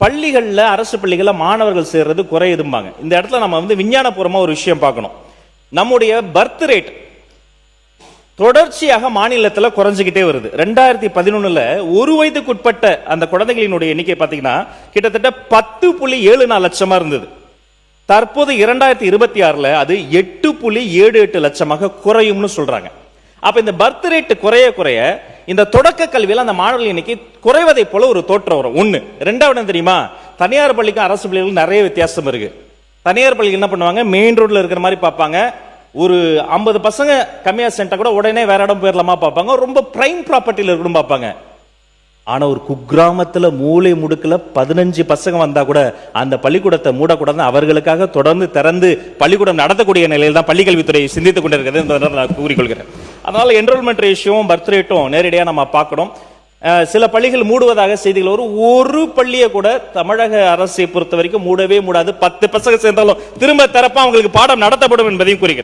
பள்ளிகள்ல அரசு பள்ளிகள்ல மாணவர்கள் சேர்றது குறையுதும்பாங்க. இந்த இடத்துல நம்ம விஞ்ஞானபூர்வமா ஒரு விஷயம் பார்க்கணும். நம்முடைய பர்த் ரேட் தொடர்ச்சியாக மாநிலத்துல குறைஞ்சுக்கிட்டே வருது. 2011 ஒரு வயதுக்குட்பட்ட அந்த குழந்தைகளினுடைய எண்ணிக்கை பாத்தீங்கன்னா கிட்டத்தட்ட 10.74 லட்சமா இருந்தது. தற்போது 2026 அது 8.78 லட்சமாக குறையும்னு சொல்றாங்க. அப்ப இந்த பர்த் ரேட் குறைய குறைய இந்த தொடக்க கல்வியில அந்த மாணவர்கள் எண்ணிக்கை குறைவதை போல ஒரு தோற்றம் வரும். ஒண்ணு. ரெண்டாவது தெரியுமா, தனியார் பள்ளிக்கும் அரசு பள்ளிகளுக்கும் நிறைய வித்தியாசம் இருக்கு. தனியார் பள்ளிகள் என்ன பண்ணுவாங்க, மெயின் ரோட்ல இருக்கிற மாதிரி பார்ப்பாங்க. ஒரு 50 பசங்க கம்மியா சென்டா கூட உடனே வேற இடம் போயிடலாமா பார்ப்பாங்க. ரொம்ப பிரைம் ப்ராப்பர்ட்டியில இருக்கணும் பார்ப்பாங்க. ஆனா ஒரு குக்கிராமத்துல மூளை முடுக்கல 15 பசங்க வந்தா கூட அந்த பள்ளிக்கூடத்தை மூடக்கூடாது, அவர்களுக்காக தொடர்ந்து திறந்து பள்ளிக்கூடம் நடத்தக்கூடிய நிலையில் தான் பள்ளிக்கல்வித்துறை சிந்தித்துக் கொண்டிருக்கிறது என்பதை நான் கூறிக்கொள்கிறேன். அதனால என்ரோல்மெண்ட் ரேஷியோவும் பர்த் ரேட்டும் நேரடியாக நம்ம பார்க்கணும். சில பள்ளிகள் மூடுவதாக செய்திகள் ஒரு பள்ளியை கூட தமிழக அரசை பொறுத்த வரைக்கும் மூடவே மூடாது. 10 பசங்க சேர்ந்தாலும் திரும்ப திறப்பா அவங்களுக்கு பாடம் நடத்தப்படும் என்பதையும் கூறுகிறேன்.